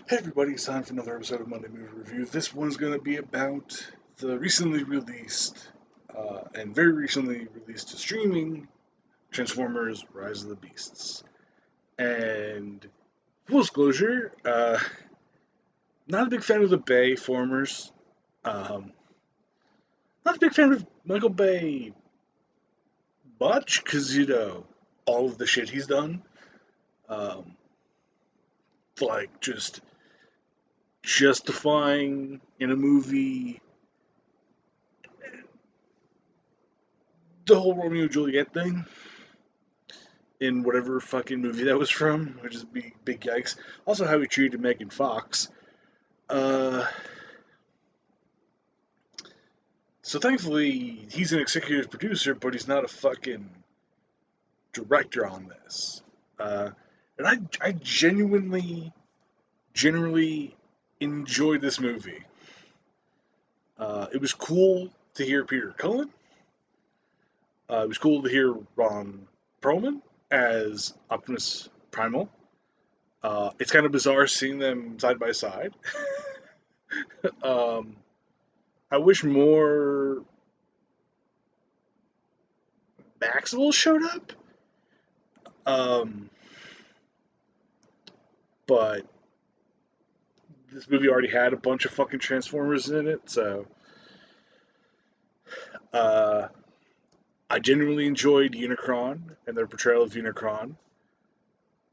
Hey everybody, it's time for another episode of Monday Movie Review. This one's going to be about the recently released, and very recently released to streaming, Transformers Rise of the Beasts. And full disclosure, not a big fan of the Bay formers. Um, Not a big fan of Michael Bay much, because, all of the shit he's done. Um, just justifying in a movie the whole Romeo and Juliet thing in whatever fucking movie that was from, which is big yikes. Also, how he treated Megan Fox. Uh, so thankfully, he's an executive producer, but he's not a fucking director on this. And I generally enjoyed this movie. It was cool to hear Peter Cullen. It was cool to hear Ron Perlman as Optimus Primal. It's kind of bizarre seeing them side by side. um, I wish more Maximals showed up, um, but this movie already had a bunch of fucking Transformers in it, so uh, I genuinely enjoyed Unicron and their portrayal of Unicron.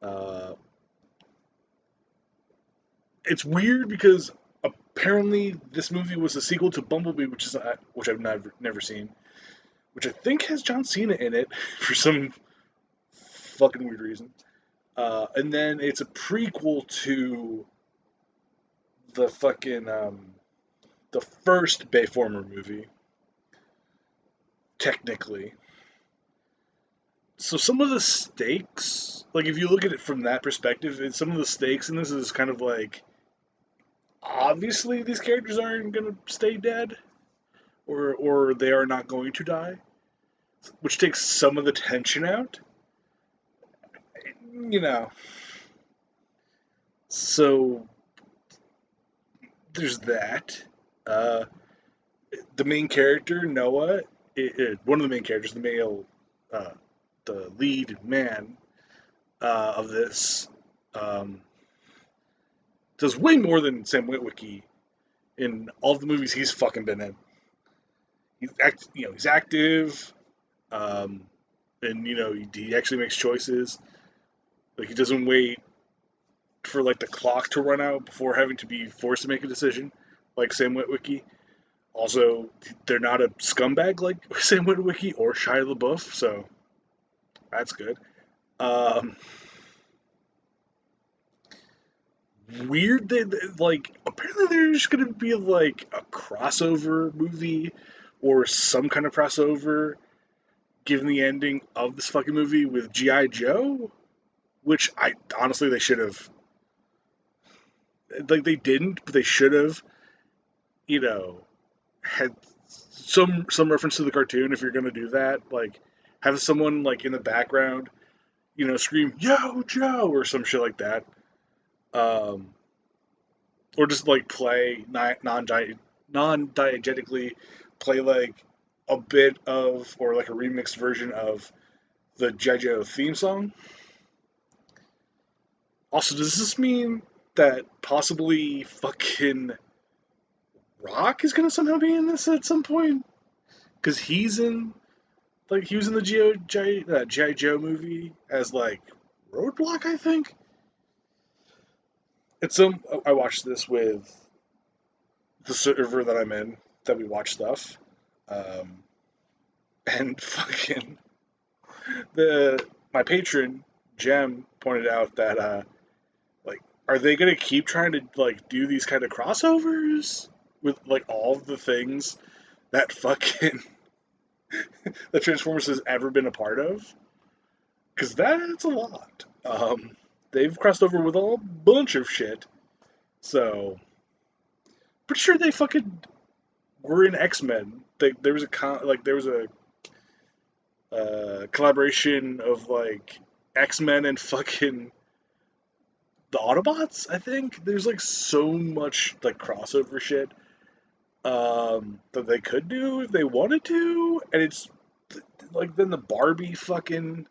Uh, it's weird because apparently this movie was a sequel to Bumblebee, which I've never seen, which I think has John Cena in it for some fucking weird reason. And then it's a prequel to the fucking the first Bayformer movie, technically. So some of the stakes, like if you look at it from that perspective, some of the stakes in this is kind of like obviously these characters aren't gonna stay dead, or they are not going to die, which takes some of the tension out. You know, so there's that. Uh, the main character Noah, one of the main characters, uh, the lead man of this, um, does way more than Sam Witwicky in all of the movies he's fucking been in. He's active, um, and he actually makes choices. Like he doesn't wait for like the clock to run out before having to be forced to make a decision, like Sam Witwicky. Also, they're not a scumbag like Sam Witwicky or Shia LaBeouf, so that's good. Um, Weird that like apparently there's gonna be like a crossover movie or some kind of crossover given the ending of this fucking movie with G.I. Joe, which I honestly they should have, like, they didn't, but they should have, you know, had some reference to the cartoon if you're gonna do that. Like have someone like in the background, scream "Yo Joe" or some shit like that. Um, or just like play non-diegetically play like a bit of, or like a remixed version of the JoJo theme song. Also, does this mean that possibly fucking Rock is gonna somehow be in this at some point? Because he was in the G.I. Joe movie as like Roadblock, I think. I watched this with the server that I'm in that we watch stuff. Um, and fucking the my patron Jem pointed out that like are they gonna keep trying to like do these kind of crossovers with like all of the things that fucking that Transformers has ever been a part of? Because that's a lot. They've crossed over with a bunch of shit, so pretty sure they fucking were in X-Men. There was a collaboration of like X-Men and fucking the Autobots. I think there's like so much like crossover shit that they could do if they wanted to, and it's like then the Barbie fucking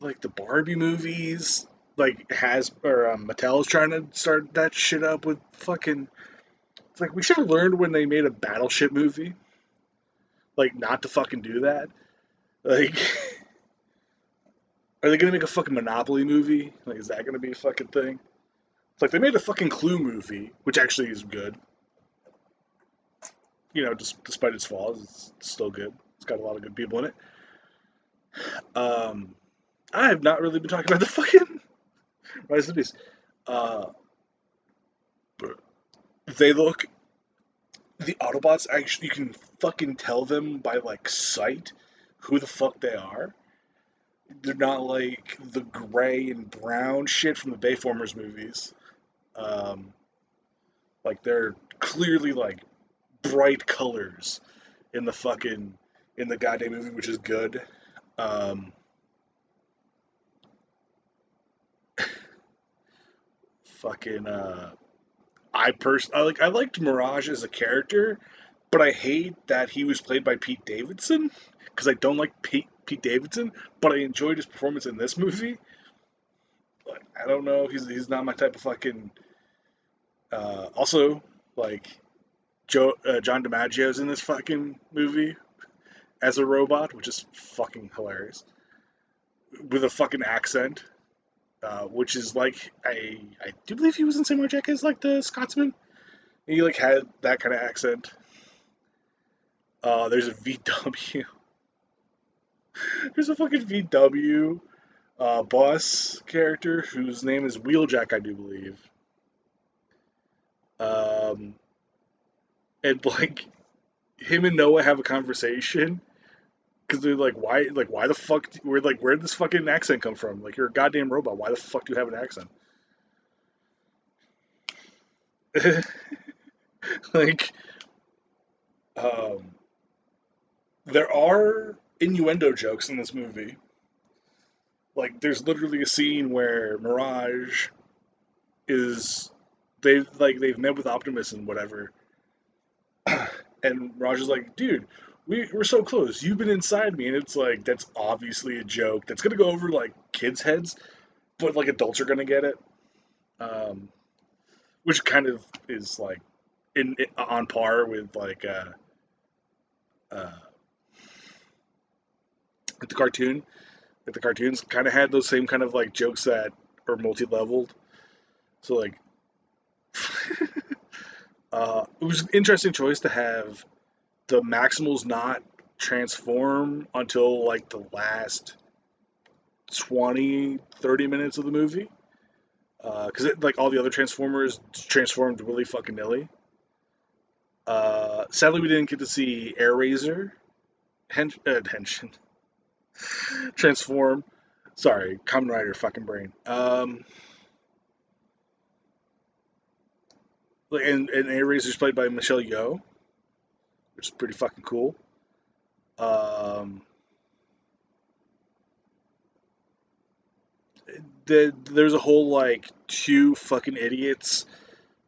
like the Barbie movies like has or Mattel is trying to start that shit up with fucking. It's like we should have learned when they made a Battleship movie, like not to fucking do that. Like, are they gonna make a fucking Monopoly movie? Like, is that gonna be a fucking thing? It's like they made a fucking Clue movie, which actually is good. You know, despite its flaws, it's still good. It's got a lot of good people in it. Um, I have not really been talking about the fucking Rise of the Beast. Uh, they look the Autobots actually you can fucking tell them by like sight who the fuck they are. They're not like the gray and brown shit from the Bayformers movies. Um, like they're clearly like bright colors in the fucking in the goddamn movie, which is good. Um, fucking I liked Mirage as a character, but I hate that he was played by Pete Davidson because I don't like Pete Davidson, but I enjoyed his performance in this movie. Like, I don't know, he's not my type of fucking. Also, like John DiMaggio's in this fucking movie as a robot, which is fucking hilarious with a fucking accent, which is like I do believe he was in Samurai Jack as like the Scotsman. He like had that kind of accent. There's a VW. There's a fucking VW boss character whose name is Wheeljack, I do believe. Um, and like him and Noah have a conversation because they're like, why the fuck? We're like, where did this fucking accent come from? Like, you're a goddamn robot. Why the fuck do you have an accent? like, um, there are innuendo jokes in this movie. Like, there's literally a scene where Mirage is they've met with Optimus and whatever, and Mirage is like, dude, we're so close. You've been inside me, and it's like that's obviously a joke that's gonna go over like kids' heads, but like adults are gonna get it. Um, which kind of is like on par with uh, the cartoon. Like the cartoons kind of had those same kind of like jokes that are multi-leveled. So like, it was an interesting choice to have the Maximals not transform until like the last 20-30 minutes of the movie. Because like all the other Transformers transformed really fucking nilly. Sadly, we didn't get to see Air Razor Henshin transform. Sorry, Kamen Rider fucking brain. And Air Razor's played by Michelle Yeoh, which is pretty fucking cool. Um, there's a whole like two fucking idiots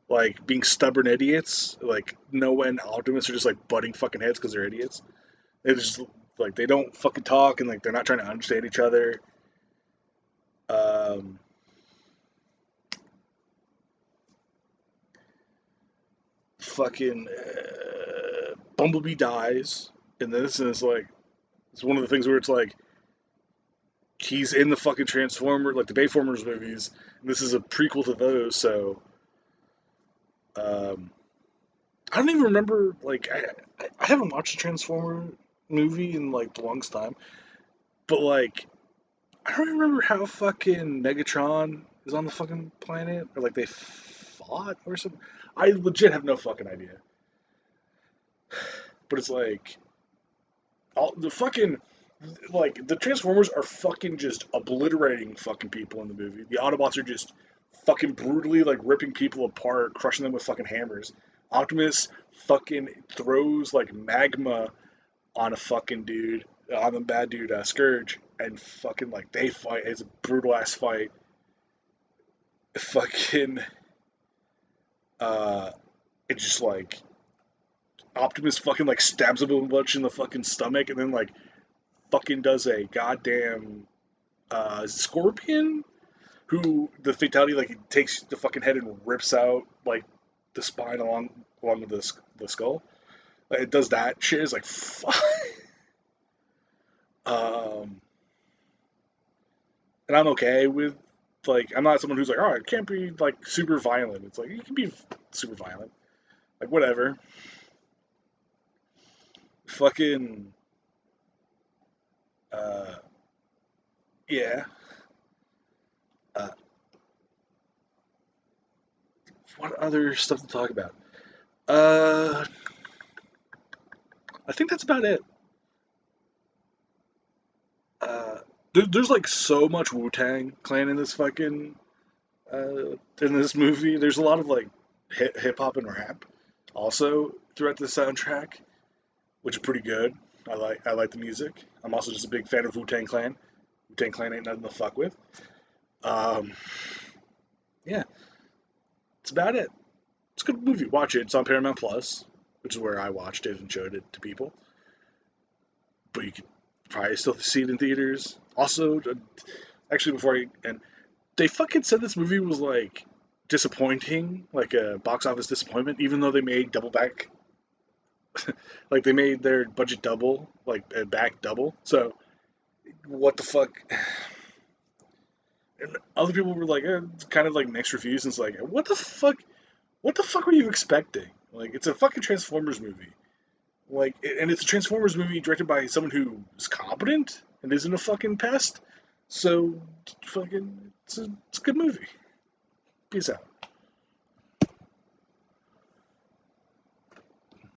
like being stubborn idiots. Like Noah and Optimus are just like butting fucking heads because they're idiots. They just like they don't fucking talk and like they're not trying to understand each other. Um, fucking Bumblebee dies in this, and it's like it's one of the things where it's like he's in the fucking Transformer, like the Bayformers movies. And this is a prequel to those, so um, I don't even remember. Like I haven't watched a Transformer movie in like the longest time, but like I don't remember how fucking Megatron is on the fucking planet, or like they fought or something. I legit have no fucking idea. But it's like all the fucking like the Transformers are fucking just obliterating fucking people in the movie. The Autobots are just fucking brutally like ripping people apart, crushing them with fucking hammers. Optimus fucking throws like magma on a fucking dude, on the bad dude, Scourge, and fucking like they fight. It's a brutal ass fight. fucking uh, it just like Optimus fucking like stabs him a bunch in the fucking stomach, and then like fucking does a goddamn scorpion who the fatality like he takes the fucking head and rips out like the spine along with the skull. Like, it does that shit. Is like fuck. Um, and I'm okay with like I'm not someone who's like, oh, it can't be like super violent. It's like you can be super violent, like whatever. Fucking uh, yeah. Uh, what other stuff to talk about? Uh, I think that's about it. Uh, there's like so much Wu Tang Clan in this fucking in this movie. There's a lot of like hip hop and rap also throughout the soundtrack, which is pretty good. I like the music. I'm also just a big fan of Wu Tang Clan. Wu Tang Clan ain't nothing to fuck with. Um, yeah, it's about it. It's a good movie. Watch it. It's on Paramount Plus, which is where I watched it and showed it to people. But you could probably still see it in theaters. Also, actually, before I and they fucking said this movie was like disappointing, like a box office disappointment, even though they made double back, like they made their budget double, like back double. So what the fuck? And other people were like, kind of like mixed reviews, and it's like, what the fuck? What the fuck were you expecting? Like, it's a fucking Transformers movie. Like, and it's a Transformers movie directed by someone who is competent and isn't a fucking pest. So, fucking, it's a good movie. Peace out.